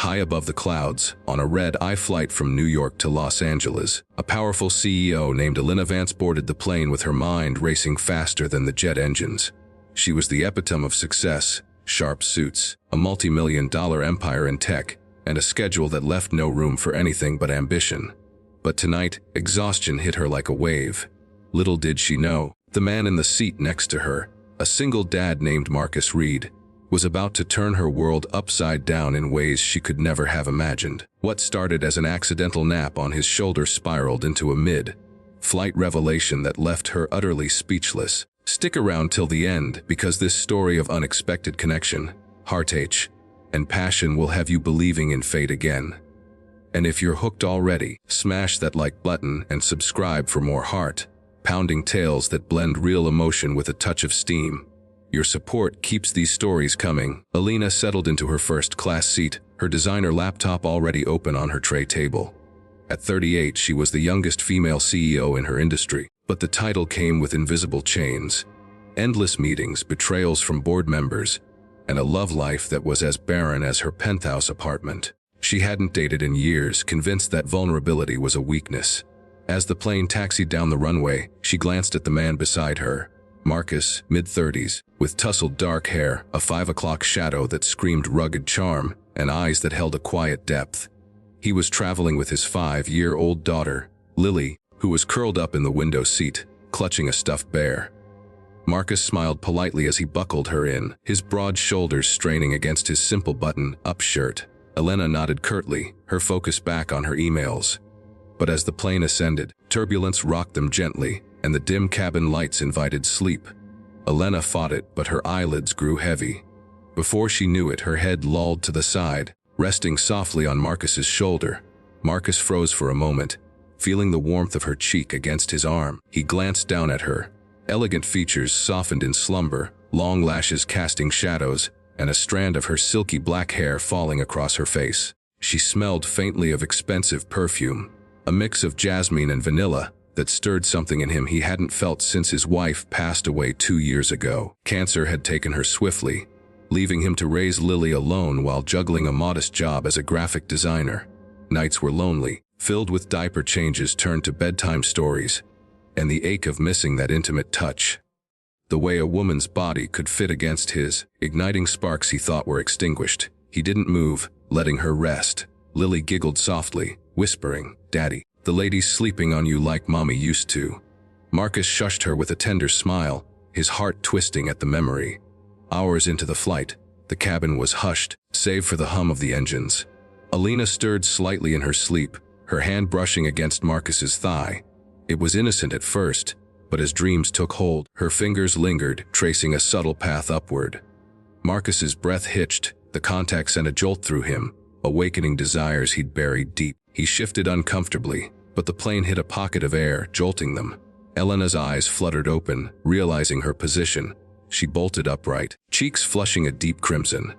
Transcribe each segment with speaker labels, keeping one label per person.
Speaker 1: high above the clouds, on a red-eye flight from New York to Los Angeles, a powerful CEO named Elena Vance boarded the plane with her mind racing faster than the jet engines. She was the epitome of success, sharp suits, a multi-million-dollar empire in tech, and a schedule that left no room for anything but ambition. But tonight, exhaustion hit her like a wave. Little did she know, the man in the seat next to her, a single dad named Marcus Reed, was about to turn her world upside down in ways she could never have imagined. What started as an accidental nap on his shoulder spiraled into a mid-flight revelation that left her utterly speechless. Stick around till the end, because this story of unexpected connection, heartache, and passion will have you believing in fate again. And if you're hooked already, smash that like button and subscribe for more heart-pounding tales that blend real emotion with a touch of steam. Your support keeps these stories coming. Elena settled into her first-class seat, her designer laptop already open on her tray table. At 38, she was the youngest female CEO in her industry, but the title came with invisible chains, endless meetings, betrayals from board members, and a love life that was as barren as her penthouse apartment. She hadn't dated in years, convinced that vulnerability was a weakness. As the plane taxied down the runway, she glanced at the man beside her. Marcus, mid-30s, with tousled dark hair, a 5 o'clock shadow that screamed rugged charm, and eyes that held a quiet depth. He was traveling with his 5-year-old daughter, Lily, who was curled up in the window seat, clutching a stuffed bear. Marcus smiled politely as he buckled her in, his broad shoulders straining against his simple button-up shirt. Elena nodded curtly, her focus back on her emails. But as the plane ascended, turbulence rocked them gently, and the dim cabin lights invited sleep. Elena fought it, but her eyelids grew heavy. Before she knew it, her head lolled to the side, resting softly on Marcus's shoulder. Marcus froze for a moment, feeling the warmth of her cheek against his arm. He glanced down at her, elegant features softened in slumber, long lashes casting shadows, and a strand of her silky black hair falling across her face. She smelled faintly of expensive perfume, a mix of jasmine and vanilla, that stirred something in him he hadn't felt since his wife passed away 2 years ago. Cancer had taken her swiftly, leaving him to raise Lily alone while juggling a modest job as a graphic designer. Nights were lonely, filled with diaper changes turned to bedtime stories, and the ache of missing that intimate touch. The way a woman's body could fit against his, igniting sparks he thought were extinguished. He didn't move, letting her rest. Lily giggled softly, whispering, "Daddy, the lady's sleeping on you like Mommy used to." Marcus shushed her with a tender smile, his heart twisting at the memory. Hours into the flight, the cabin was hushed, save for the hum of the engines. Elena stirred slightly in her sleep, her hand brushing against Marcus's thigh. It was innocent at first, but as dreams took hold, her fingers lingered, tracing a subtle path upward. Marcus's breath hitched, the contact sent a jolt through him, awakening desires he'd buried deep. He shifted uncomfortably, but the plane hit a pocket of air, jolting them. Elena's eyes fluttered open, realizing her position. She bolted upright, cheeks flushing a deep crimson.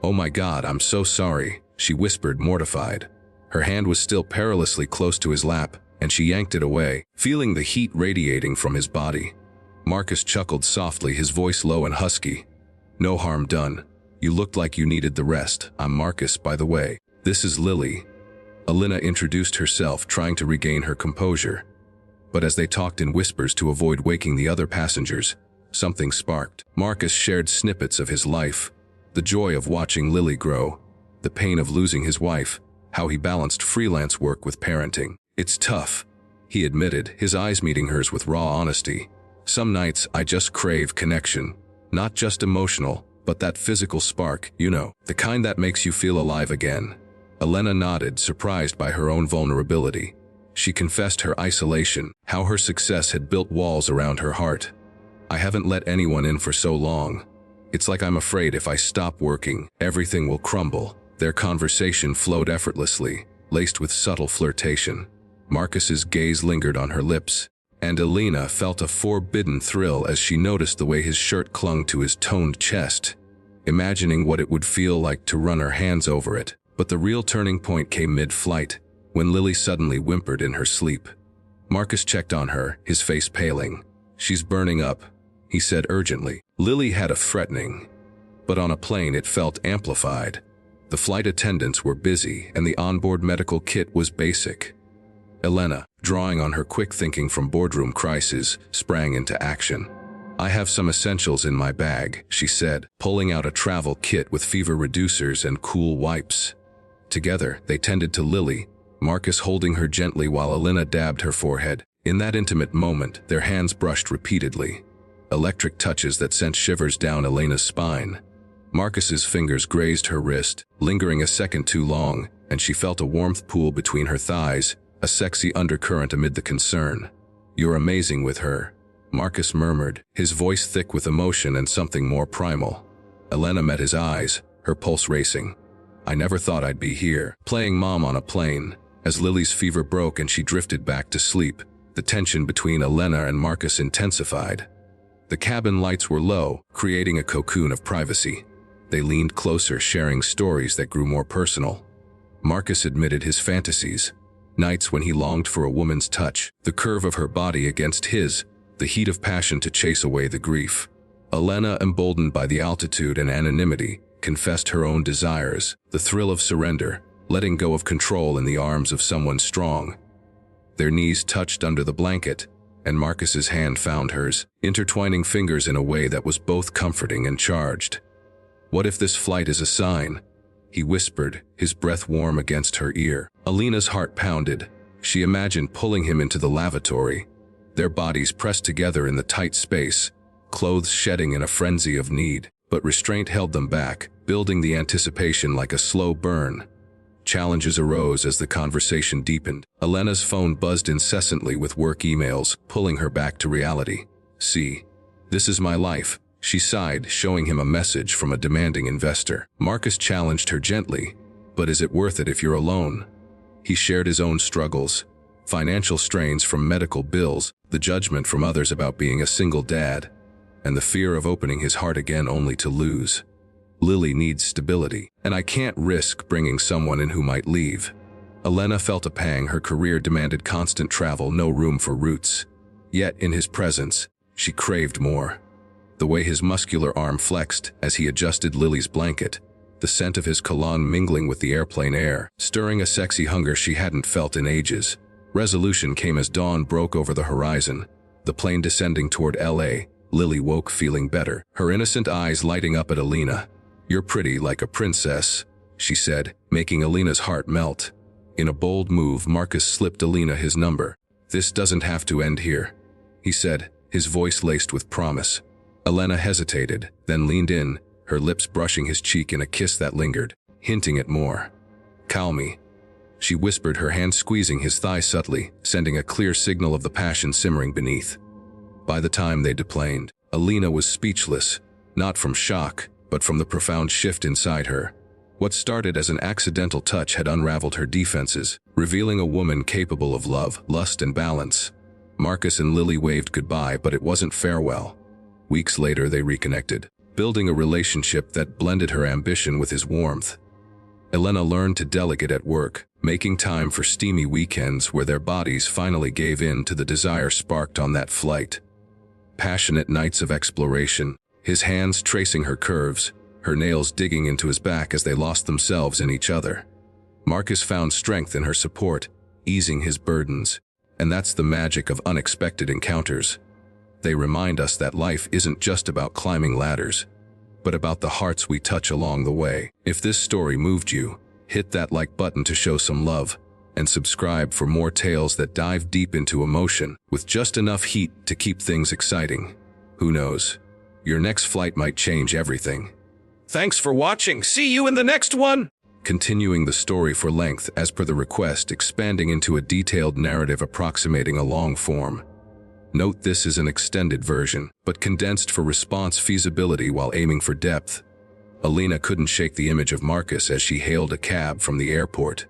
Speaker 1: "Oh my God, I'm so sorry," she whispered, mortified. Her hand was still perilously close to his lap, and she yanked it away, feeling the heat radiating from his body. Marcus chuckled softly, his voice low and husky. "No harm done. You looked like you needed the rest. I'm Marcus, by the way. This is Lily." Elena introduced herself, trying to regain her composure. But as they talked in whispers to avoid waking the other passengers, something sparked. Marcus shared snippets of his life, the joy of watching Lily grow, the pain of losing his wife, how he balanced freelance work with parenting. "It's tough," he admitted, his eyes meeting hers with raw honesty. "Some nights I just crave connection, not just emotional, but that physical spark, you know, the kind that makes you feel alive again." Elena nodded, surprised by her own vulnerability. She confessed her isolation, how her success had built walls around her heart. "I haven't let anyone in for so long. It's like I'm afraid if I stop working, everything will crumble." Their conversation flowed effortlessly, laced with subtle flirtation. Marcus's gaze lingered on her lips, and Elena felt a forbidden thrill as she noticed the way his shirt clung to his toned chest, imagining what it would feel like to run her hands over it. But the real turning point came mid-flight, when Lily suddenly whimpered in her sleep. Marcus checked on her, his face paling. "She's burning up," he said urgently. Lily had a threatening, but on a plane it felt amplified. The flight attendants were busy and the onboard medical kit was basic. Elena, drawing on her quick thinking from boardroom crises, sprang into action. "I have some essentials in my bag," she said, pulling out a travel kit with fever reducers and cool wipes. Together, they tended to Lily, Marcus holding her gently while Elena dabbed her forehead. In that intimate moment, their hands brushed repeatedly, electric touches that sent shivers down Elena's spine. Marcus's fingers grazed her wrist, lingering a second too long, and she felt a warmth pool between her thighs, a sexy undercurrent amid the concern. "You're amazing with her," Marcus murmured, his voice thick with emotion and something more primal. Elena met his eyes, her pulse racing. "I never thought I'd be here, playing mom on a plane." As Lily's fever broke and she drifted back to sleep, the tension between Elena and Marcus intensified. The cabin lights were low, creating a cocoon of privacy. They leaned closer, sharing stories that grew more personal. Marcus admitted his fantasies, nights when he longed for a woman's touch, the curve of her body against his, the heat of passion to chase away the grief. Elena, emboldened by the altitude and anonymity, confessed her own desires, the thrill of surrender, letting go of control in the arms of someone strong. Their knees touched under the blanket, and Marcus's hand found hers, intertwining fingers in a way that was both comforting and charged. "What if this flight is a sign?" he whispered, his breath warm against her ear. Elena's heart pounded. She imagined pulling him into the lavatory, their bodies pressed together in the tight space, clothes shedding in a frenzy of need. But restraint held them back, building the anticipation like a slow burn. Challenges arose as the conversation deepened. Elena's phone buzzed incessantly with work emails, pulling her back to reality. "See, this is my life," she sighed, showing him a message from a demanding investor. Marcus challenged her gently, "But is it worth it if you're alone?" He shared his own struggles, financial strains from medical bills, the judgment from others about being a single dad, and the fear of opening his heart again only to lose. "Lily needs stability, and I can't risk bringing someone in who might leave." Elena felt a pang. Her career demanded constant travel, no room for roots. Yet, in his presence, she craved more. The way his muscular arm flexed as he adjusted Lily's blanket, the scent of his cologne mingling with the airplane air, stirring a sexy hunger she hadn't felt in ages. Resolution came as dawn broke over the horizon, the plane descending toward LA. Lily woke feeling better, her innocent eyes lighting up at Elena. "You're pretty like a princess," she said, making Elena's heart melt. In a bold move, Marcus slipped Elena his number. "This doesn't have to end here," he said, his voice laced with promise. Elena hesitated, then leaned in, her lips brushing his cheek in a kiss that lingered, hinting at more. "Call me," she whispered, her hand squeezing his thigh subtly, sending a clear signal of the passion simmering beneath. By the time they deplaned, Elena was speechless, not from shock, but from the profound shift inside her. What started as an accidental touch had unraveled her defenses, revealing a woman capable of love, lust, and balance. Marcus and Lily waved goodbye, but it wasn't farewell. Weeks later, they reconnected, building a relationship that blended her ambition with his warmth. Elena learned to delegate at work, making time for steamy weekends where their bodies finally gave in to the desire sparked on that flight. Passionate nights of exploration, his hands tracing her curves, her nails digging into his back as they lost themselves in each other. Marcus found strength in her support, easing his burdens, and that's the magic of unexpected encounters. They remind us that life isn't just about climbing ladders, but about the hearts we touch along the way. If this story moved you, hit that like button to show some love, and subscribe for more tales that dive deep into emotion with just enough heat to keep things exciting. Who knows? Your next flight might change everything. Thanks for watching. See you in the next one! Continuing the story for length as per the request, expanding into a detailed narrative approximating a long form. Note this is an extended version, but condensed for response feasibility while aiming for depth. Elena couldn't shake the image of Marcus as she hailed a cab from the airport.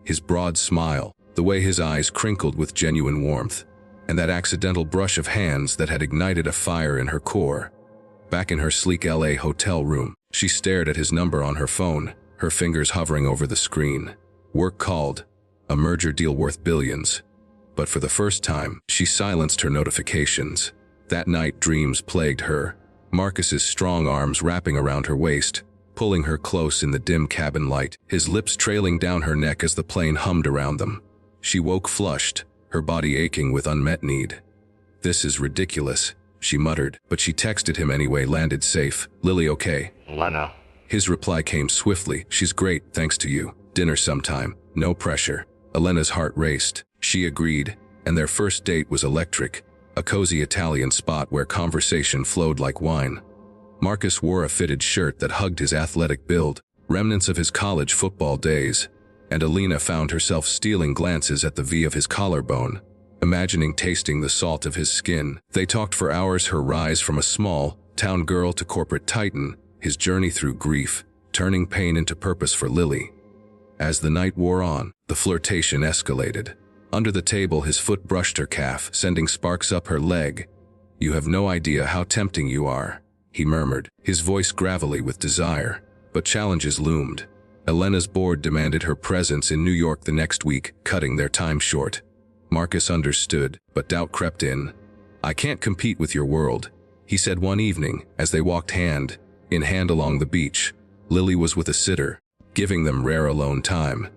Speaker 1: His broad smile, the way his eyes crinkled with genuine warmth, and that accidental brush of hands that had ignited a fire in her core. Back in her sleek LA hotel room, she stared at his number on her phone, her fingers hovering over the screen. Work called, a merger deal worth billions. But for the first time, she silenced her notifications. That night, dreams plagued her. Marcus's strong arms wrapping around her waist, pulling her close in the dim cabin light, his lips trailing down her neck as the plane hummed around them. She woke flushed, her body aching with unmet need. "This is ridiculous," she muttered, but she texted him anyway, landed safe. "Lily okay?"
Speaker 2: Elena.
Speaker 1: His reply came swiftly. "She's great, thanks to you. Dinner sometime. No pressure." Elena's heart raced. She agreed, and their first date was electric, a cozy Italian spot where conversation flowed like wine. Marcus wore a fitted shirt that hugged his athletic build, remnants of his college football days, and Elena found herself stealing glances at the V of his collarbone, imagining tasting the salt of his skin. They talked for hours, her rise from a small town girl to corporate titan, his journey through grief, turning pain into purpose for Lily. As the night wore on, the flirtation escalated. Under the table, his foot brushed her calf, sending sparks up her leg. "You have no idea how tempting you are," he murmured, his voice gravelly with desire. But challenges loomed. Elena's board demanded her presence in New York the next week, cutting their time short. Marcus understood, but doubt crept in. "I can't compete with your world," he said one evening as they walked hand in hand along the beach. Lily was with a sitter, giving them rare alone time.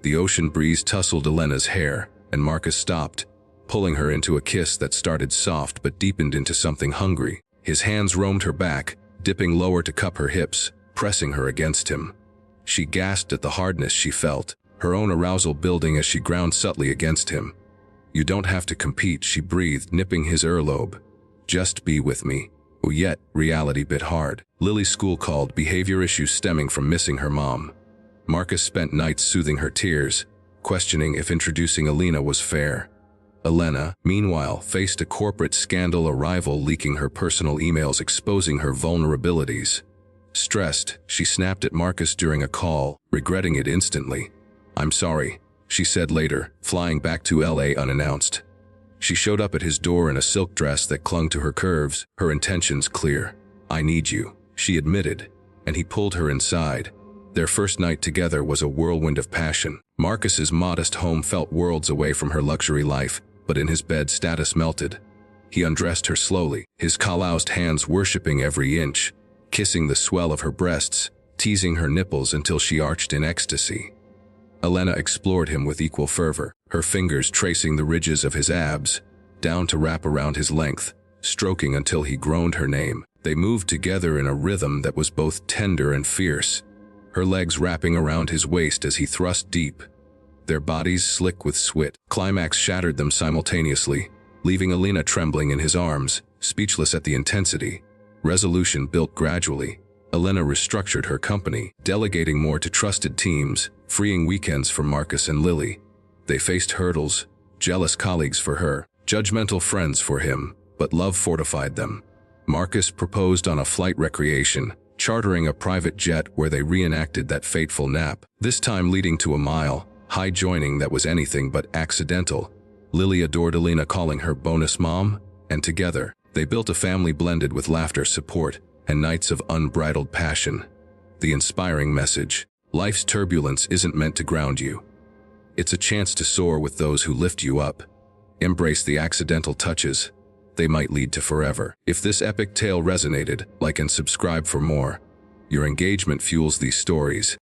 Speaker 1: The ocean breeze tousled Elena's hair, and Marcus stopped, pulling her into a kiss that started soft but deepened into something hungry. His hands roamed her back, dipping lower to cup her hips, pressing her against him. She gasped at the hardness she felt, her own arousal building as she ground subtly against him. "You don't have to compete," she breathed, nipping his earlobe. "Just be with me." Oh, yet reality bit hard. Lily's school called, behavior issues stemming from missing her mom. Marcus spent nights soothing her tears, questioning if introducing Elena was fair. Elena, meanwhile, faced a corporate scandal, a rival leaking her personal emails exposing her vulnerabilities. Stressed, she snapped at Marcus during a call, regretting it instantly. "I'm sorry," she said later, flying back to LA unannounced. She showed up at his door in a silk dress that clung to her curves, her intentions clear. "I need you," she admitted, and he pulled her inside. Their first night together was a whirlwind of passion. Marcus's modest home felt worlds away from her luxury life, but in his bed status melted. He undressed her slowly, his calloused hands worshipping every inch, kissing the swell of her breasts, teasing her nipples until she arched in ecstasy. Elena explored him with equal fervor, her fingers tracing the ridges of his abs, down to wrap around his length, stroking until he groaned her name. They moved together in a rhythm that was both tender and fierce, her legs wrapping around his waist as he thrust deep, their bodies slick with sweat. Climax shattered them simultaneously, leaving Elena trembling in his arms, speechless at the intensity. Resolution built gradually. Elena restructured her company, delegating more to trusted teams, freeing weekends for Marcus and Lily. They faced hurdles, jealous colleagues for her, judgmental friends for him, but love fortified them. Marcus proposed on a flight recreation, chartering a private jet where they reenacted that fateful nap, this time leading to a mile-high joining that was anything but accidental. Lily adored Elena, calling her bonus mom, and together, they built a family blended with laughter, support, and nights of unbridled passion. The inspiring message: life's turbulence isn't meant to ground you. It's a chance to soar with those who lift you up. Embrace the accidental touches. They might lead to forever. If this epic tale resonated, like and subscribe for more. Your engagement fuels these stories.